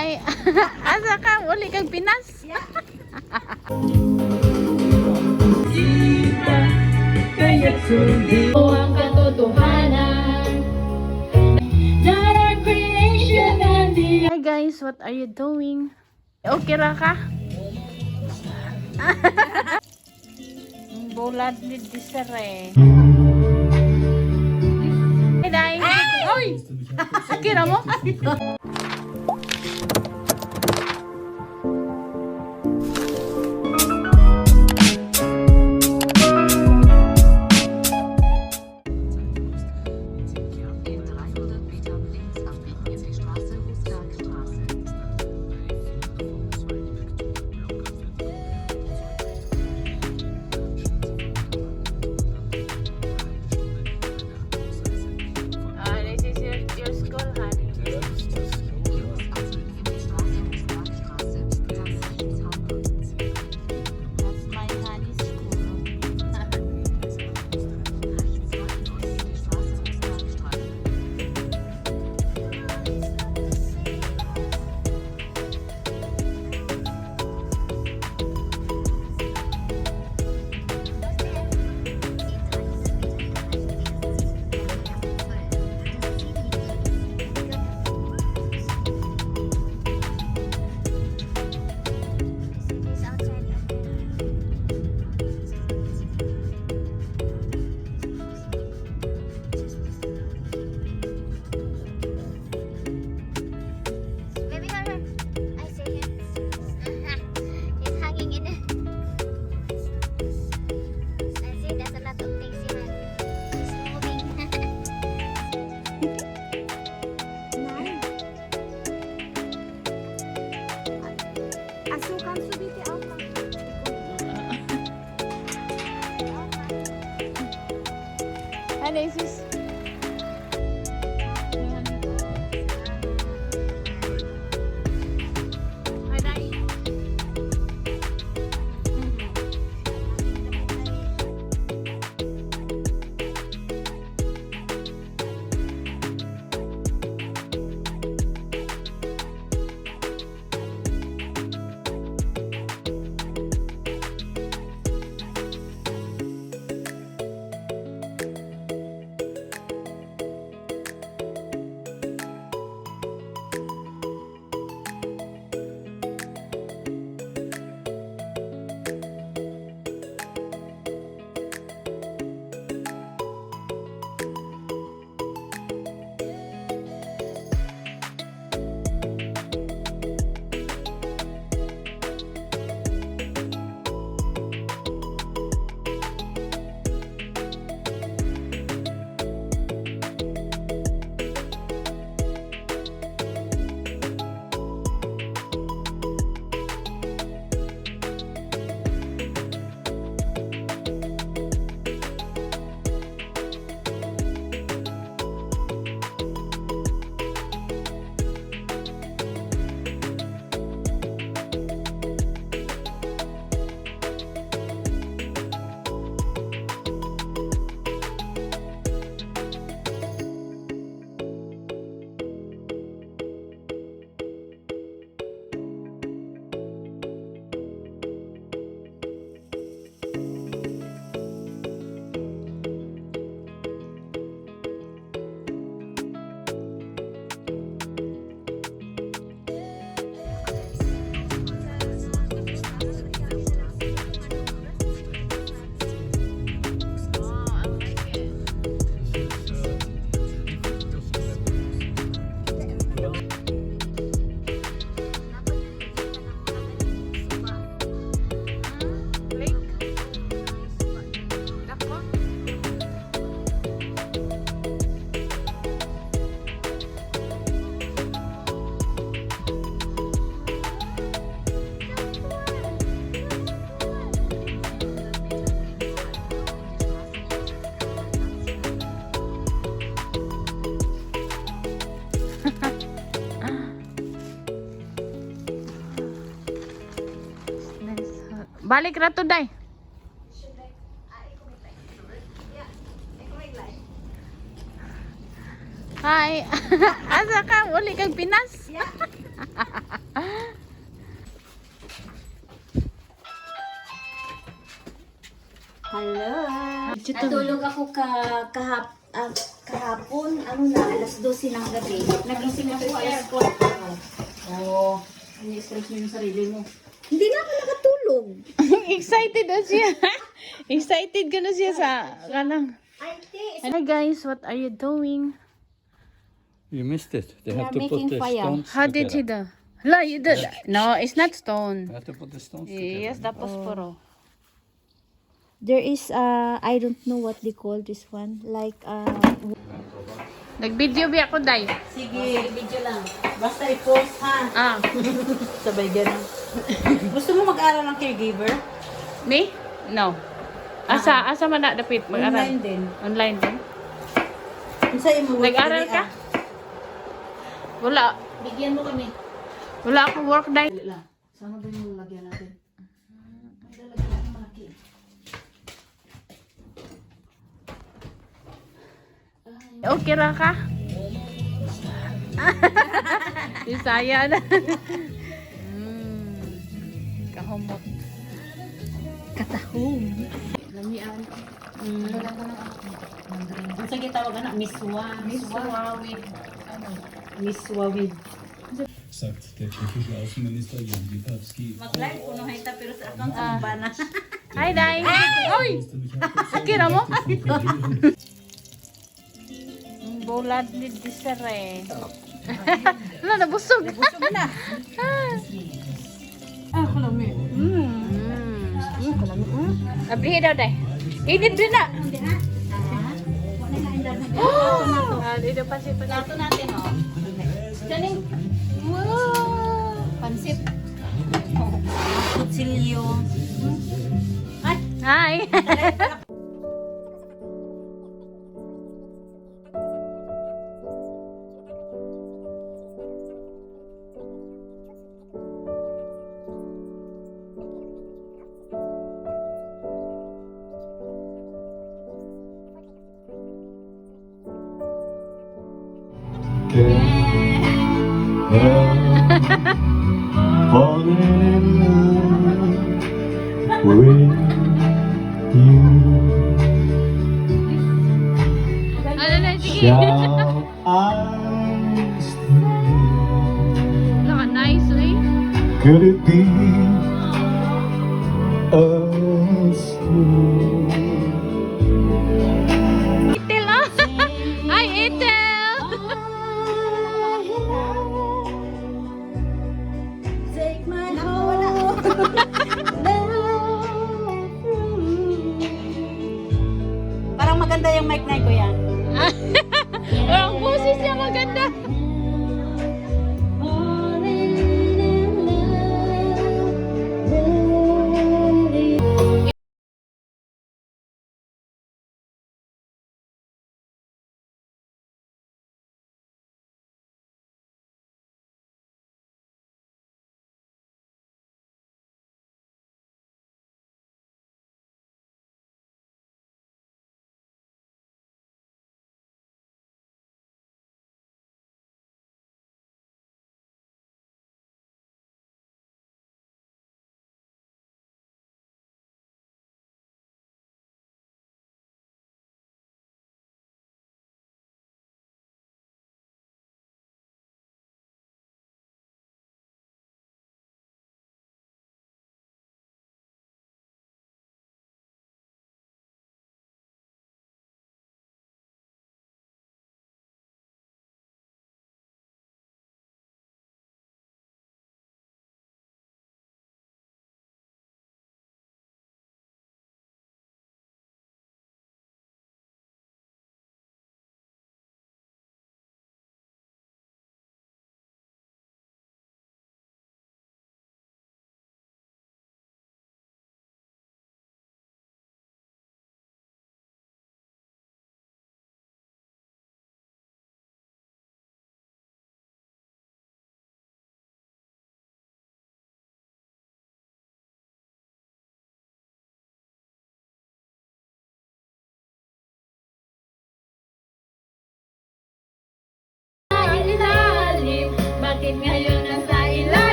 Ay, asa ka? Uli kang Pinas? Kaya't sundin mo ang katotohanan that our creation and the Hi guys, what are you doing? Okay ra ka? Bulat ni Desiree. Hey, Day! Oy! Okay ra mo? Ano is balik ra to, Day. Hi. Asa ka? Uli kang Pinas? Hello. Natulog ako kahapon, ano na, alas 12 ng gabi. Nagising ako alas 4. Oo. Ini-stress mo yung sarili mo. Hindi na ako nakatulog. Excited na siya. Excited ka na siya sa kanang. Hi guys, what are you doing? You missed it. They We have are to put making the fire. stones How did he together. do? La, you did. No, it's not stone. They have to put the stones Yes, together. tapos puro. There is, I don't know what they call this one. Like, Nag-video ba ako, Day? sige, video lang. Basta i-post ha. Ah, Sabay ganun. Gusto mo mag-aral ng caregiver? me? No. Asa man na dapit mag-aral? Online din. Online din? Unsa imo Nag-aral ka? Wala. Bigyan mo kami. Wala akong work, Day. Dali lang. Sana ba yung lalagyan natin? May lalagyan ako malaki. Okay ra ka? Bisaya na. Kahumot. Katahom. Lamian. Unsa gitawag ana? Miswa. Miswa with ano? Miswa with. Sagt der tschechische Außenminister Jan Lipavsky. Mag-live ko no hayta pero sa account sa bana. Hi, Day. Oy! Akira mo? Bulad ni Disere. Wala, nabusog. Nabusog na. Ah, kalami. Abrihe daw, Day. Init din na. Dito pa si Plato natin oh. Galing. Wow. Pansit. Kutsilyo. Hi. Falling in love with you. Ano na, sige. Shall I stay? Look, nice, eh? Could it be us two? Itel, ah. Hi, Itel. Take my heart. Parang maganda yung mic na ko yan. Ang boses niya maganda.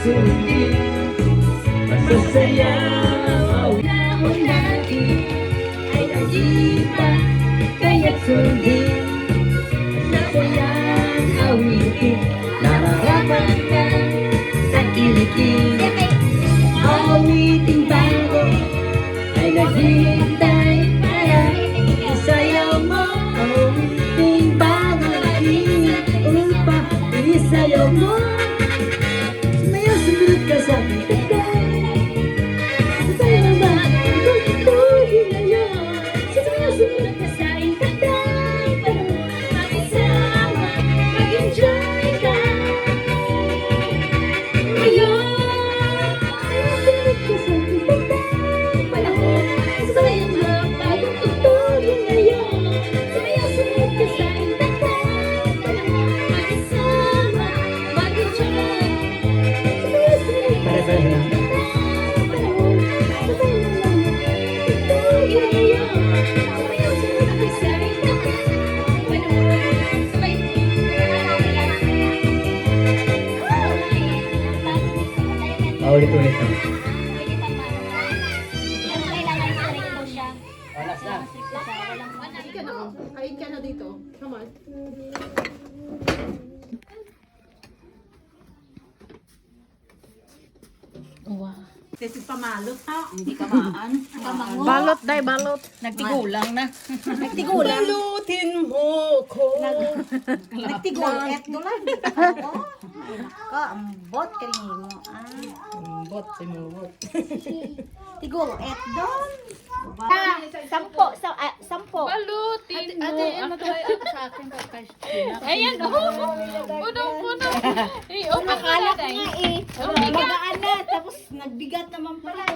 sundin. Masasayaw Panahon natin ay nag-iba, kaya't sundin. Masasayang awitin, nararapat ka sa kilikili. Awiting bago ay naghihintay para isayaw mo. Awiting bago naghihintay upang isayaw mo. Sumayaw, sumunod ka sa aking tatay. Sumayaw ba? Tutuhin ngayon. Sumayaw, sumunod ka sa aking tatay. Para makisama, mag-enjoy ka. Ngayon, sumunod ka sa aking tatay. Para sumayaw ba? Bagong tutuhin ngayon. Sumayaw, sumunod ka sa aking tatay. Para makisama, mag-enjoy. Para lang. Ulit-ulit na. Kain ka na dito. Come on. Wow. Kasi pamalot ha. Hindi ka maan. Kamango. Balot, day, balot. Nagtigulang na. Nagtigulang. Balutin mo ko. Nagtigulang. Eto lang. Ako. Ang bot ka rin mo. Bot si mo bot. Tigol. Eto. Sampo. Sampo. Balutin mo. Ano to sa akin? Ayan, puno. Eh, Akala ko nga eh. Magaan na. Tapos nagbigat naman pala.